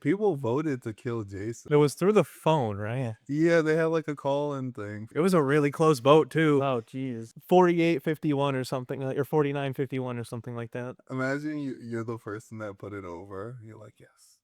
People voted to kill Jason. It was through the phone, right? Yeah, they had like a call-in thing. It was a really close vote too. Oh, jeez. 48-51 or something, or 49-51 or something like that. Imagine you're the person that put it over. You're like, yes.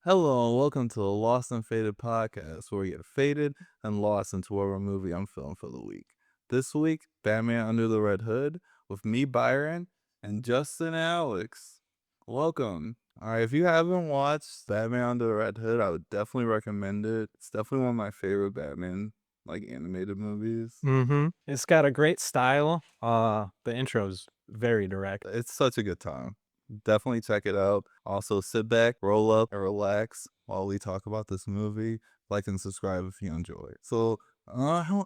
Hello, and welcome to the Lost and Faded podcast, where we get faded and lost into whatever movie I'm feeling for the week. This week, Batman Under the Red Hood, with me, Byron, and Justin Alex. Welcome. All right, if you haven't watched Batman Under the Red Hood, I would definitely recommend it. It's definitely one of my favorite Batman animated movies. It's got a great style. The intro's very direct. It's such a good time. Definitely check it out. Also, sit back, roll up, and relax while we talk about this movie. Like and subscribe if you enjoy it. So,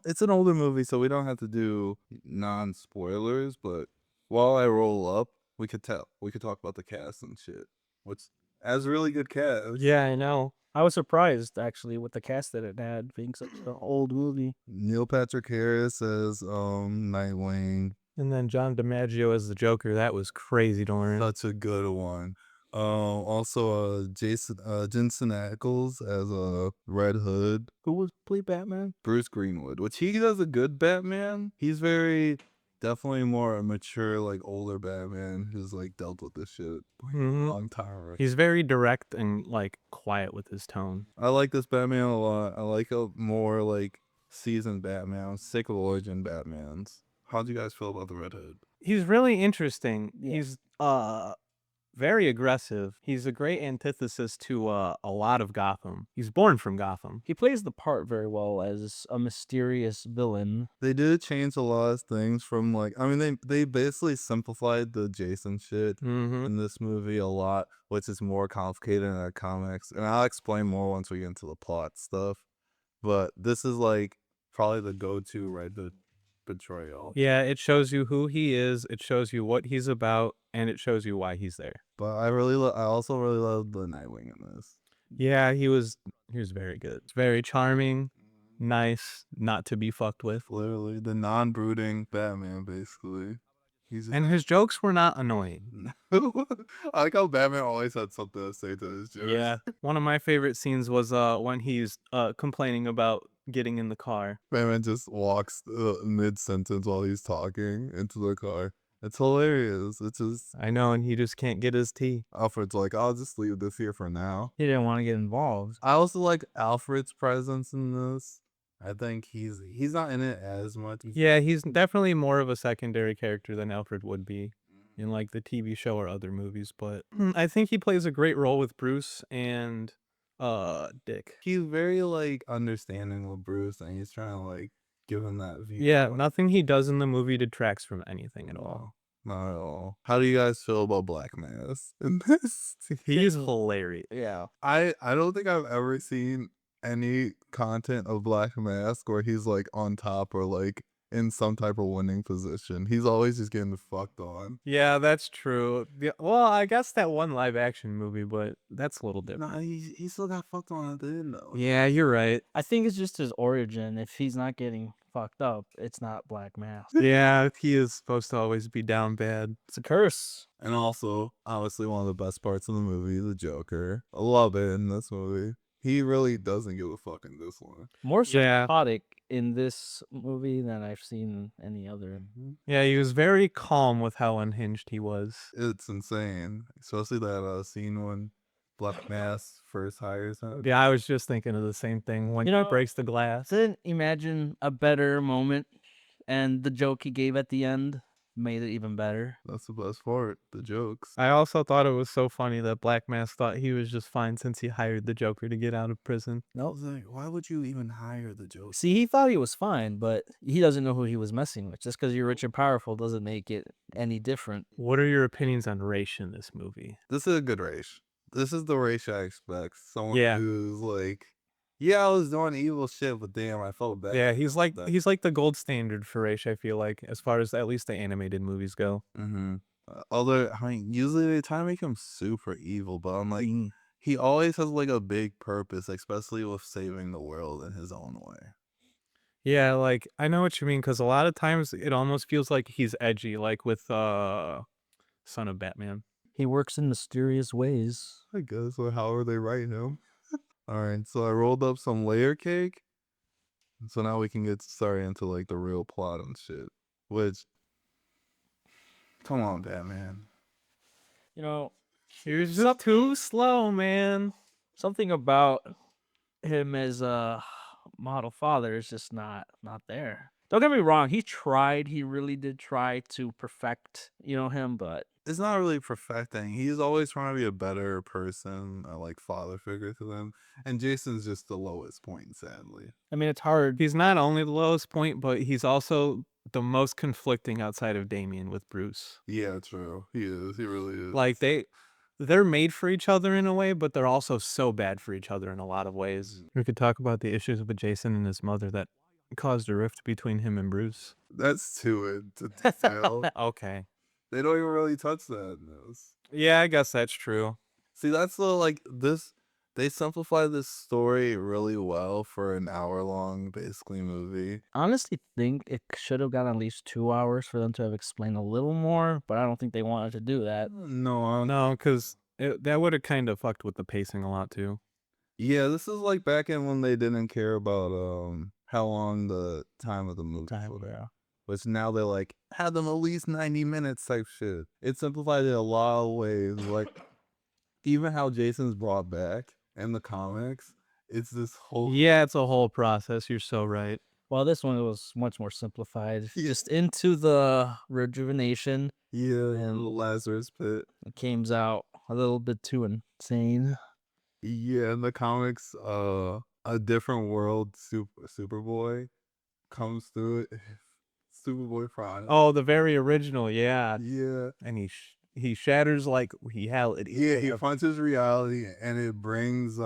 it's an older movie, so we don't have to do non-spoilers. But while I roll up, we could talk about the cast and shit, which has really good cast. Yeah, I know. I was surprised actually with the cast that it had, being such an old movie. Neil Patrick Harris as Nightwing. And then John DiMaggio as the Joker. That was crazy to learn. Such a good one. Also, Jensen Ackles as Red Hood. Who was play Batman? Bruce Greenwood, which he does a good Batman. He's very definitely more a mature, like older Batman who's like dealt with this shit a long time. He's very direct and like quiet with his tone. I like this Batman a lot. I like a more like seasoned Batman. I'm sick of origin Batmans. How'd you guys feel about the Red Hood? He's really interesting. Yeah. He's very aggressive. He's a great antithesis to a lot of Gotham. He's born from Gotham. He plays the part very well as a mysterious villain. They did change a lot of things from they basically simplified the Jason shit in this movie a lot, which is more complicated in the comics. And I'll explain more once we get into the plot stuff. But this is like probably the go-to Red Hood portrayal. Yeah, it shows you who he is, it shows you what he's about, and it shows you why he's there. But I also really love the Nightwing in this. Yeah, he was very good. Very charming, nice, not to be fucked with. Literally, the non-brooding Batman, basically. And his jokes were not annoying. I like how Batman always had something to say to his jokes. Yeah. One of my favorite scenes was when he's complaining about getting in the car. Batman just walks mid-sentence while he's talking into the car. It's hilarious. It's just... I know, and he just can't get his tea. Alfred's like, I'll just leave this here for now. He didn't want to get involved. I also like Alfred's presence in this. I think he's not in it as much. Yeah, he's definitely more of a secondary character than Alfred would be in like the TV show or other movies, but I think he plays a great role with Bruce and Dick. He's very like understanding with Bruce, and he's trying to like give him that view. Yeah, nothing he does in the movie detracts from anything at all. Not at all. How do you guys feel about Black Mass in this? He's hilarious. Yeah. I don't think I've ever seen any content of Black Mask where he's like on top or like in some type of winning position. He's always just getting fucked on. Yeah, that's true. Well, I guess that one live action movie, but that's a little different. Nah, he still got fucked on at the end though. Yeah, you're right. I think it's just his origin. If he's not getting fucked up, it's not Black Mask. Yeah, he is supposed to always be down bad. It's a curse. And also, obviously, one of the best parts of the movie, the Joker. I love it in this movie. He really doesn't give a fuck in this one. More Yeah. psychotic in this movie than I've seen any other. Yeah, he was very calm with how unhinged he was. It's insane, especially that scene when Black Mass first hires him. Yeah, I was just thinking of the same thing when You he know- breaks the glass. Couldn't imagine a better moment, and the joke he gave at the end made it even better. That's the best part, the jokes. I also thought it was so funny that Black Mask thought he was just fine since he hired the Joker to get out of prison. I was like, why would you even hire the Joker? See, he thought he was fine, but he doesn't know who he was messing with. Just because you're rich and powerful doesn't make it any different. What are your opinions on Raish in this movie? This is a good race. This is the race I expect. Someone Yeah. who's like, yeah, I was doing evil shit, but damn, I felt bad. Yeah, he's like that. the gold standard for Raish, I feel like, as far as at least the animated movies go. Mm-hmm. Although, I mean, usually they try to make him super evil, but I'm like, he always has like a big purpose, especially with saving the world in his own way. Yeah, like I know what you mean because a lot of times it almost feels like he's edgy, like with Son of Batman. He works in mysterious ways. I guess, or how are they writing him? All right, so I rolled up some layer cake, so now we can get started into like the real plot and shit. Which, come on, Batman. You know, You're just too slow, man. something about him as a model father is just not there. Don't get me wrong, he tried, he really did try to perfect, him, but It's not really perfecting. He's always trying to be a better person, a like father figure to them, and Jason's just the lowest point, sadly. I mean it's hard. He's not only the lowest point, but he's also the most conflicting outside of Damien with Bruce. Yeah, true. He is. He really is. Like they're made for each other in a way, but they're also so bad for each other in a lot of ways. We could talk about the issues with Jason and his mother that caused a rift between him and Bruce. That's too into detail. Okay. They don't even really touch that in this. Yeah, I guess that's true. See, that's the like this. They simplify this story really well for an hour-long, basically, movie. Honestly think it should have gotten at least 2 hours for them to have explained a little more, but I don't think they wanted to do that. No, because that would have kind of fucked with the pacing a lot too. Yeah, this is like back in when they didn't care about how long the time of the movie was. Yeah. Which now they're like, have them at least 90 minutes type shit. It simplified it a lot of ways. Like, even how Jason's brought back in the comics, it's this whole. Yeah, it's a whole process. You're so right. Well, this one was much more simplified. Yeah. Just into the rejuvenation. Yeah, And the Lazarus pit. it came out a little bit too insane. Yeah, in the comics, a different world Superboy comes through it. Superboy Prime. Oh, the very original, yeah. Yeah. And he shatters like reality. Yeah, he punches reality and it brings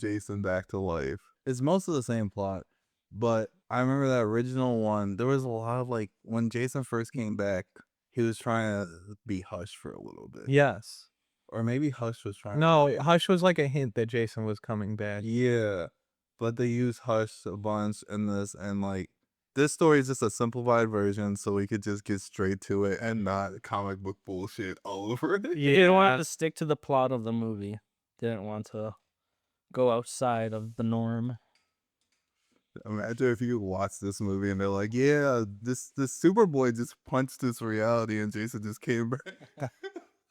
Jason back to life. It's most of the same plot, but I remember that original one, there was a lot of like when Jason first came back, he was trying to be Hush for a little bit. Yes. Or maybe Hush was trying No, Hush was like a hint that Jason was coming back. Yeah. But they use Hush a bunch in this and like this story is just a simplified version, so we could just get straight to it and not comic book bullshit all over it. You didn't want to stick to the plot of the movie. Didn't want to go outside of the norm. Imagine if you watch this movie and they're like, yeah, this Superboy just punched this reality and Jason just came back.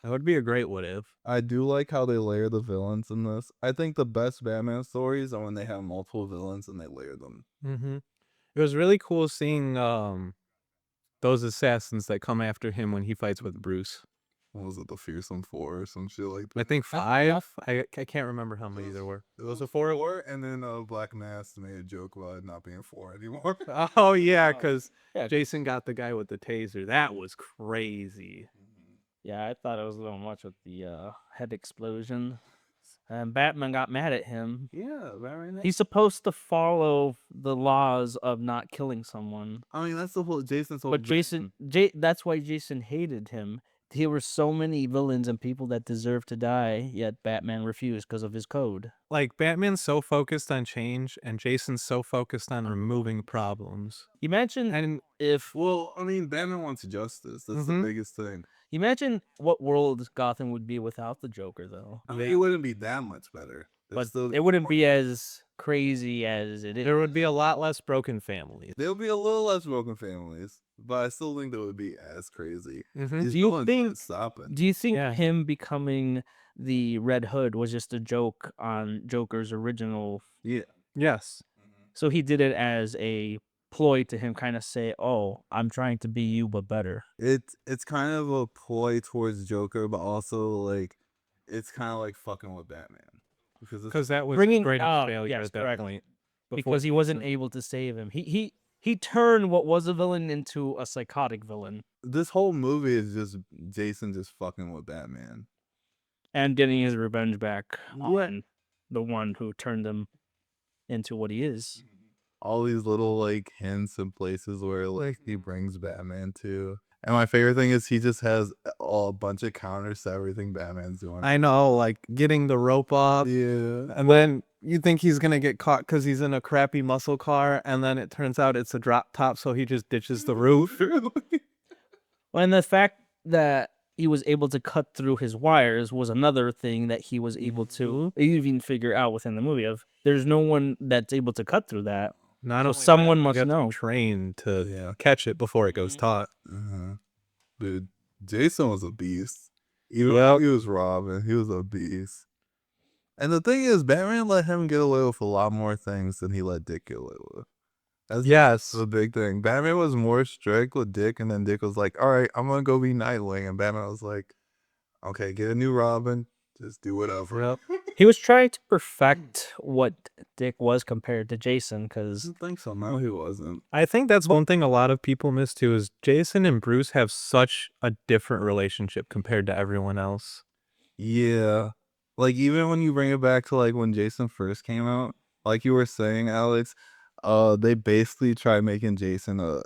That would be a great what if. I do like how they layer the villains in this. I think the best Batman stories are when they have multiple villains and they layer them. Mm-hmm. It was really cool seeing those assassins that come after him when he fights with Bruce. What was it, the Fearsome Four or some shit like that? I think 5. I can't remember how many there were. It was a four, and then Black Mass made a joke about it not being 4 anymore. Oh yeah, because Yeah. Jason got the guy with the taser. That was crazy. Yeah, I thought it was a little much with the head explosion. And Batman got mad at him. Yeah, very nice. He's supposed to follow the laws of not killing someone. I mean, that's the whole Jason's whole. But that's why Jason hated him. There were so many villains and people that deserved to die, yet Batman refused because of his code. Like Batman's so focused on change, and Jason's so focused on removing problems. Imagine And if Well, I mean, Batman wants justice. That's the biggest thing. imagine what world Gotham would be without the Joker, though. I mean, it wouldn't be that much better. But it wouldn't be as crazy as it is. there would be a lot less broken families. There'll be a little less broken families, but I still think they would be as crazy. Mm-hmm. Do you think? Stopping? Do you think Yeah. him becoming the Red Hood was just a joke on Joker's original? Yeah. Yes. So he did it as a ploy to him, kind of say, "Oh, I'm trying to be you, but better." It's kind of a ploy towards Joker, but also like it's kind of like fucking with Batman Because that was Bringing- great oh, failure yes, at that correct. point. Because he wasn't able to save him. He turned what was a villain into a psychotic villain this whole movie is just Jason just fucking with Batman. and getting his revenge back What? on the one who turned him into what he is. All these little like hints and places where like he brings Batman to. And my favorite thing is he just has a bunch of counters to everything Batman's doing. I know, like getting the rope off, Yeah. and then you think he's gonna get caught because he's in a crappy muscle car, and then it turns out it's a drop top, so he just ditches the roof. Well, and the fact that he was able to cut through his wires was another thing that he was able to even figure out within the movie. Of there's no one that's able to cut through that. Not So only someone that, must you have to know. be trained to Yeah. catch it before it goes taut. Dude, Jason was a beast. Even Yep. when he was Robin, he was a beast. And the thing is, Batman let him get away with a lot more things than he let Dick get away with. That's Yes. the big thing. Batman was more strict with Dick, and then Dick was like, all right, I'm going to go be Nightwing. And Batman was like, okay, get a new Robin. Just do whatever. Yep. He was trying to perfect what Dick was compared to Jason, I because don't think so. No, he wasn't. I think that's one thing a lot of people miss too is Jason and Bruce have such a different relationship compared to everyone else. Yeah. Like, even when you bring it back to, like, when Jason first came out, like you were saying, Alex, they basically tried making Jason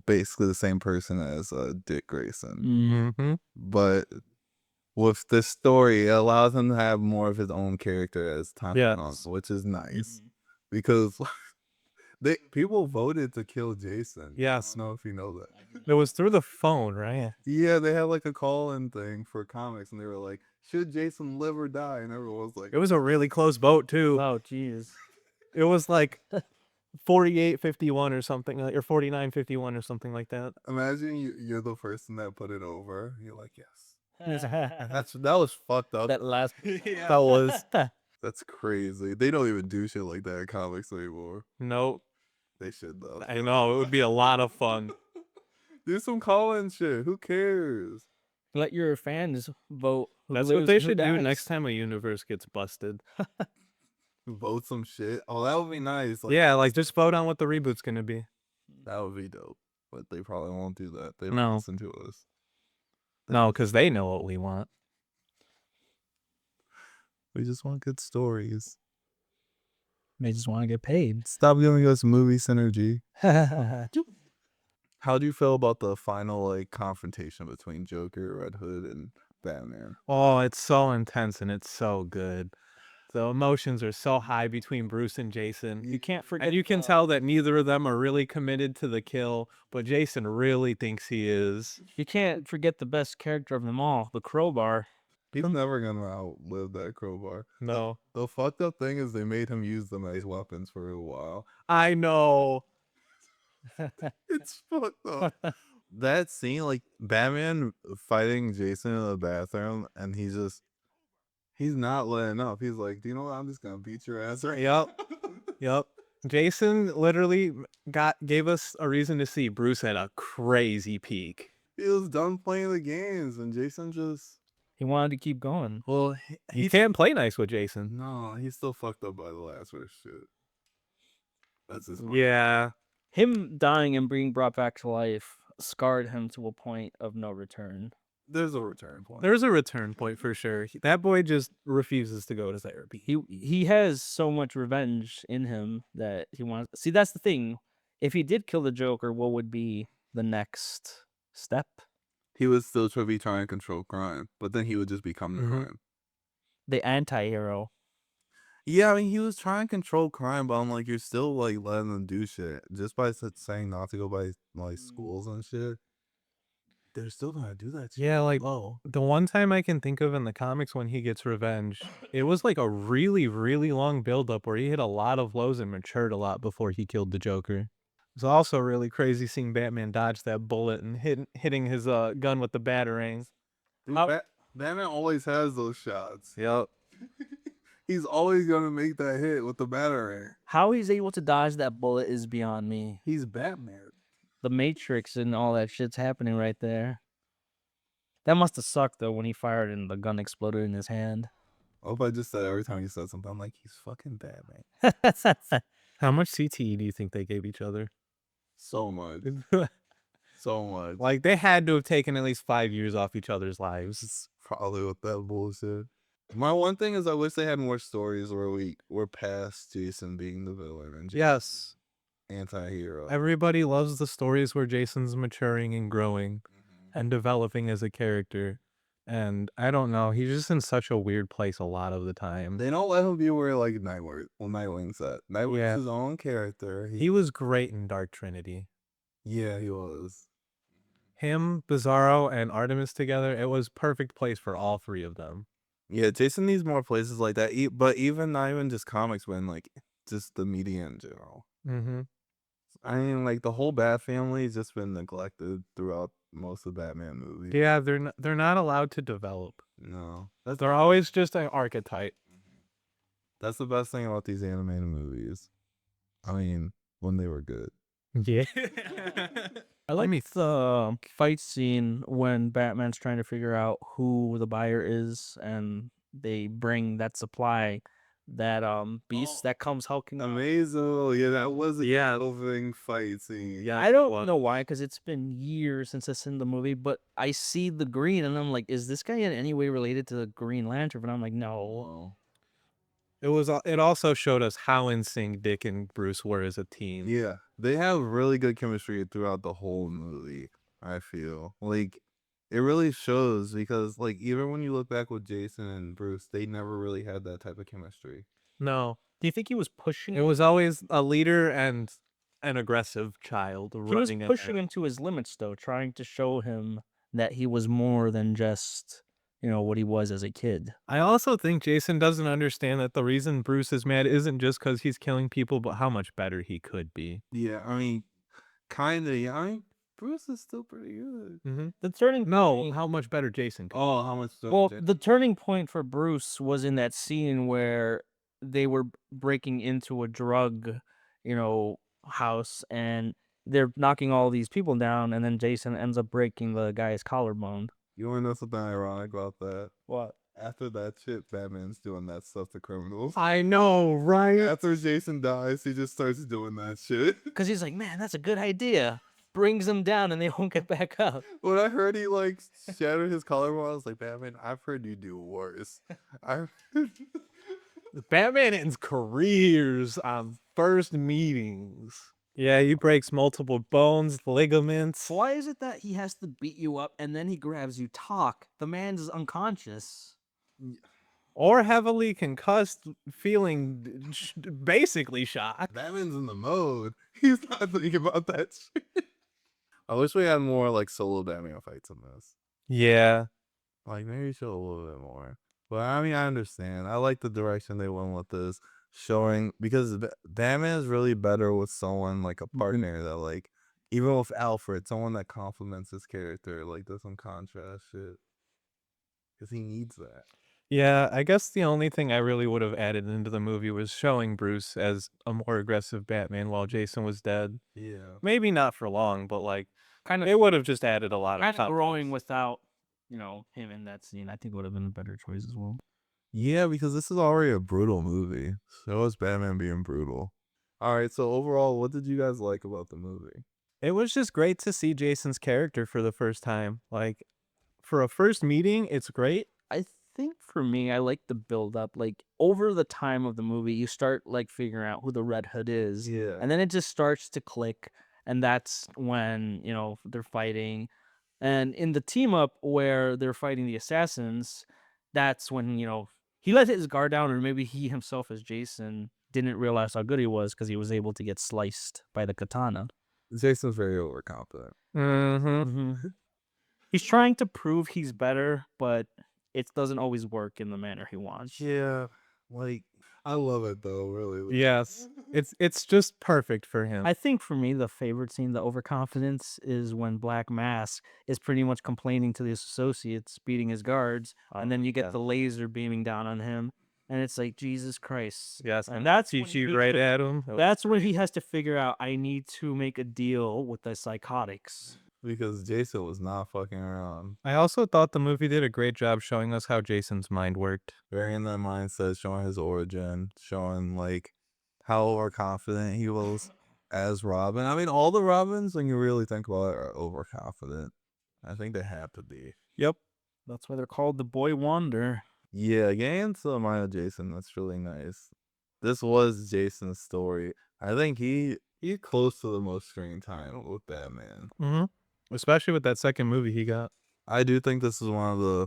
basically the same person as Dick Grayson. Mm-hmm. But with this story, it allows him to have more of his own character as time went on, Yes. which is nice. Because people voted to kill Jason. Yes. I don't know if you know that. It was through the phone, right? Yeah, they had like a call-in thing for comics, and they were like, should Jason live or die? And everyone was like, It was a really close vote too. oh, jeez. It was like 48-51 or something, like, or 49-51 or something like that. imagine you're the person that put it over. You're like, yes. That That was fucked up. last. That was That's crazy. They don't even do shit like that in comics anymore. no. They should though. I know it would be a lot of fun. Do some call-in shit. Who cares? Let your fans vote. Who That's lives, what they who should do dies. next time a universe gets busted. Vote some shit. Oh, that would be nice. Like, Yeah, like just vote on what the reboot's gonna be. that would be dope. But they probably won't do that. They don't No. listen to us. No, because they know what we want. We just want good stories. They just want to get paid. Stop giving us movie synergy. How do you feel about the final like confrontation between Joker, Red Hood, and Batman? Oh, it's so intense and it's so good. The emotions are so high between Bruce and Jason. You can't forget. And you can tell that neither of them are really committed to the kill, but Jason really thinks he is. You can't forget the best character of them all, the crowbar. He's never gonna outlive that crowbar. No. The fucked up thing is they made him use them as weapons for a while. I know. It's fucked up. That scene, like Batman fighting Jason in the bathroom, and he's not letting up. He's like, do you know what? I'm just gonna beat your ass right Yep. Yep. Jason literally gave us a reason to see Bruce at a crazy peak. He was done playing the games, and Jason just He wanted to keep going. well, He can't play nice with Jason. no, he's still fucked up by the last wish shit. That's his point. Yeah. Him dying and being brought back to life scarred him to a point of no return. There's a return point. There's a return point for sure. That boy just refuses to go to therapy. He has so much revenge in him that he wants. See, that's the thing. If he did kill the Joker, what would be the next step? He would still be trying to control crime, but then he would just become the Mhm. crime. The anti-hero. Yeah, I mean, he was trying to control crime, but I'm like, you're still like letting them do shit just by saying not to go by like schools and shit. They're still gonna do that shit. Yeah, like Oh, the one time I can think of in the comics when he gets revenge, it was like a really, really long buildup where he hit a lot of lows and matured a lot before he killed the Joker. It's also really crazy seeing Batman dodge that bullet and hitting his gun with the batarang. dude, How- Batman always has those shots. Yep. He's always gonna make that hit with the batarang. How he's able to dodge that bullet is beyond me. He's Batman. The Matrix and all that shit's happening right there. That must have sucked though when he fired and the gun exploded in his hand. I hope I just said every time he said something, I'm like, he's fucking Batman. How much CTE do you think they gave each other? So much. So much. Like they had to have taken at least 5 years off each other's lives. Probably with that bullshit. My one thing is I wish they had more stories where we're past Jason being the villain and Yes. anti-hero. Everybody loves the stories where Jason's maturing and growing. and developing as a character. And I don't know, he's just in such a weird place a lot of the time. They don't let him be where like Nightwing's at. Nightwing's Yeah. his own character. He was great in Dark Trinity. Yeah, he was. Him, Bizarro, and Artemis together, it was perfect place for all three of them. Yeah, Jason needs more places like that. But even not even just comics, when like just the media in general. Mm-hmm. I mean, like the whole Bat family has just been neglected throughout most of the Batman movies. Yeah, they're not allowed to develop. No, They're always just an archetype. that's the best thing about these animated movies. I mean, when they were good. Yeah. I like the fight scene when Batman's trying to figure out who the buyer is, and they bring that supply, that beast that comes hulking out. Amazing. Yeah, that was a opening fight scene. Yeah, I don't know why, because it's been years since I've seen the movie, but I see the green and I'm like, is this guy in any way related to the Green Lantern? And I'm like, no. It also showed us how in sync Dick and Bruce were as a team. Yeah, they have really good chemistry throughout the whole movie. I feel like it really shows, because like even when you look back with Jason and Bruce, they never really had that type of chemistry. No, Do you think he was pushing? it was always a leader and an aggressive child He was running pushing him to his limits, though, trying to show him that he was more than just, what he was as a kid. I also think Jason doesn't understand that the reason Bruce is mad isn't just because he's killing people, but how much better he could be. Yeah, I mean, kind of. Yeah, I mean, Bruce is still pretty good. Mm-hmm. The turning No, how much better Jason could. Oh, how much? Well, the turning point for Bruce was in that scene where they were breaking into a drug, house, and they're knocking all these people down, and then Jason ends up breaking the guy's collarbone. You want to know something ironic about that? What? After that shit, Batman's doing that stuff to criminals. I know, right? After Jason dies, he just starts doing that shit. Because he's like, man, that's a good idea. Brings them down, and they won't get back up. When I heard he like shattered his collarbone, I was like, Batman, I've heard you do worse. Batman ends careers on first meetings. Yeah, he breaks multiple bones, ligaments. Why is it that he has to beat you up and then he grabs you? Talk. The man's unconscious. Or heavily concussed, feeling basically shocked. Batman's in the mode. He's not thinking about that shit. I wish we had more like solo Batman fights in this. Yeah. Like maybe show a little bit more. But I mean, I understand. I like the direction they went with this, showing, because Batman is really better with someone like a partner that, like, even with Alfred, someone that complements his character, like does some contrast shit, because he needs that. Yeah, I guess the only thing I really would have added into the movie was showing Bruce as a more aggressive Batman while Jason was dead. Yeah. Maybe not for long, but like Kind of it would have just added a lot of growing without, him in that scene. I think would have been a better choice as well. Yeah, because this is already a brutal movie. So is Batman being brutal. All right, so overall, what did you guys like about the movie? It was just great to see Jason's character for the first time. Like, for a first meeting, it's great. I think for me, I like the build up. Like over the time of the movie, you start like figuring out who the Red Hood is. Yeah. And then it just starts to click. And that's when, they're fighting. And in the team up where they're fighting the assassins, that's when, he let his guard down, or maybe he himself as Jason didn't realize how good he was because he was able to get sliced by the katana. Jason's very overconfident. Mm-hmm. He's trying to prove he's better, but it doesn't always work in the manner he wants. Yeah, like, I love it though, really. Yes. It's just perfect for him. I think for me, the favorite scene, the overconfidence, is when Black Mask is pretty much complaining to his associates, beating his guards, and then you get the laser beaming down on him, and it's like, Jesus Christ. Yes, And that's he when shoot he right should- at him. That's when he has to figure out, I need to make a deal with the psychotics. Because Jason was not fucking around. I also thought the movie did a great job showing us how Jason's mind worked. Very in that mindset, showing his origin, showing like how overconfident he was as Robin. I mean, all the Robins, when you really think about it, are overconfident. I think they have to be. Yep. That's why they're called the Boy Wonder. Yeah, getting into the mind of Jason, that's really nice. This was Jason's story. I think he's close to the most screen time with Batman. Mm-hmm. especially with that second movie he got. I do think this is one of the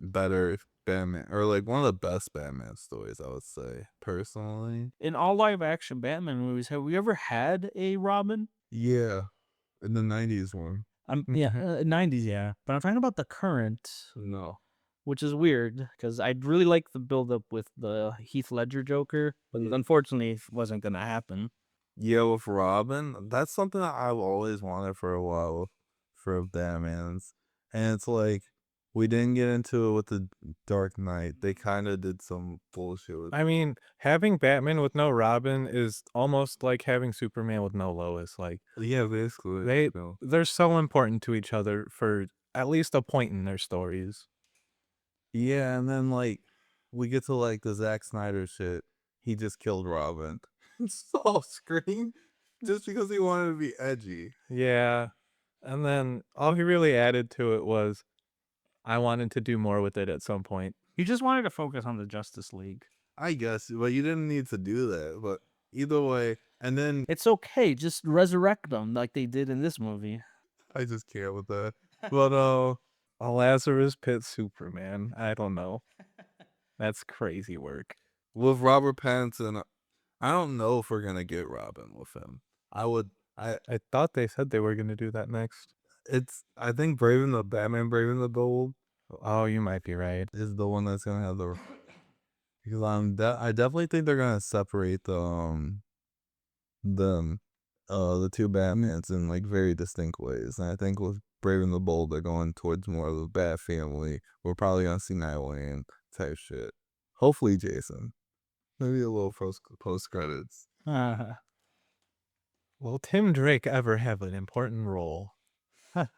better Batman, or like one of the best Batman stories, I would say, personally. In all live action Batman movies, have we ever had a Robin? Yeah, in the 90s one. Yeah, 90s, yeah. But I'm talking about the current, No. which is weird because I'd really like the build up with the Heath Ledger Joker, but unfortunately it wasn't gonna happen. Yeah, with Robin, that's something that I've always wanted for a while for Batman's. And it's like, we didn't get into it with the Dark Knight. They kind of did some bullshit with I mean, having Batman with no Robin is almost like having Superman with no Lois. Like Yeah, basically. they No. they're so important to each other for at least a point in their stories. Yeah, and then like we get to like the Zack Snyder shit. He just killed Robin. Off screen. Just because he wanted to be edgy. Yeah. And then all he really added to it was I wanted to do more with it at some point. He just wanted to focus on the Justice League. I guess, but you didn't need to do that. But either way, and then It's okay, just resurrect them like they did in this movie. I just can't with that. But A Lazarus Pit Superman. I don't know. That's crazy work. with Robert Pattinson, I don't know if we're gonna get Robin with him. I I thought they said they were going to do that next. I think Batman Brave and the Bold Oh, you might be right. is the one that's gonna have the, because I definitely think they're gonna separate them the two Batmans in like very distinct ways. And I think with Brave and the Bold they're going towards more of the Bat family. We're probably gonna see Nightwing type shit. Hopefully Jason. Maybe a little post credits. Will Tim Drake ever have an important role?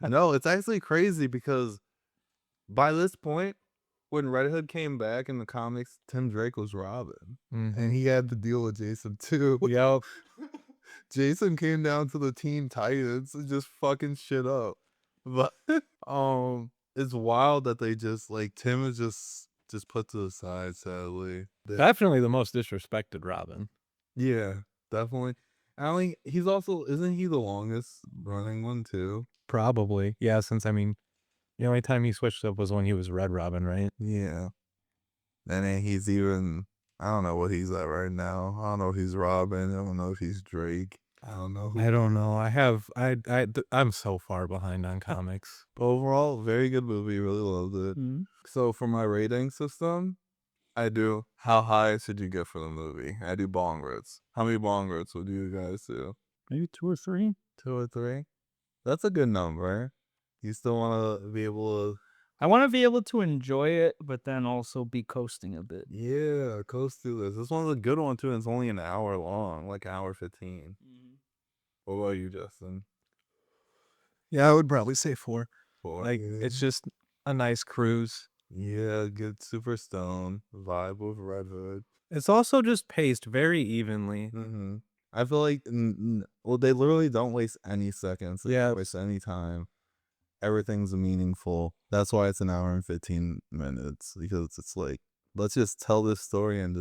No, it's actually crazy because by this point, when Red Hood came back in the comics, Tim Drake was Robin. And he had to deal with Jason too. Yep. Jason came down to the Teen Titans and just fucking shit up. But it's wild that they just like Tim is just put to the side, sadly. Definitely the most disrespected Robin. Yeah, definitely. I mean, isn't he the longest running one too? Probably. Yeah, since I mean, the only time he switched up was when he was Red Robin, right? Yeah. And then I don't know what he's at right now. I don't know if he's Robin. I don't know if he's Drake. I don't know. I don't know. I'm so far behind on comics. But overall, very good movie. Really loved it. Mhm. So for my rating system, how high should you get for the movie? I do bong rips. How many bong rips would you guys do? Maybe 2 or 3. 2 or 3? That's a good number. You still want to be able to, I want to be able to enjoy it, but then also be coasting a bit. yeah, coast through this. This one's a good one too. And it's only an hour long, like an hour 15. What about you, Justin? Yeah, I would probably say 4. 4? Like, it's just a nice cruise. Yeah, good super stone vibe with Red Hood. It's also just paced very evenly. Mm-hmm. I feel like, well, they literally don't waste any seconds. They don't waste any time. Everything's meaningful. That's why it's an hour and 15 minutes, because it's like, let's just tell this story and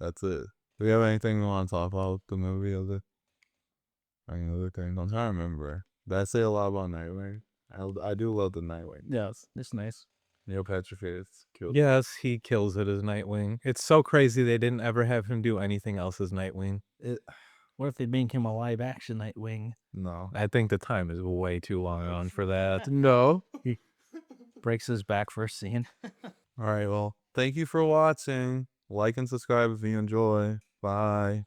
that's it. Do we have anything we want to talk about the movie? Any other things? I'm trying to remember. Did I say a lot about Nightwing? I do love the Nightwing. Yes, it's nice. Neil Patrick Harris killed. Yes, he kills it as Nightwing. It's so crazy they didn't ever have him do anything else as Nightwing. What if they make him a live action Nightwing? No. I think the time is way too long on for that. No. Breaks his back first scene. All right, well, thank you for watching. Like and subscribe if you enjoy. Bye.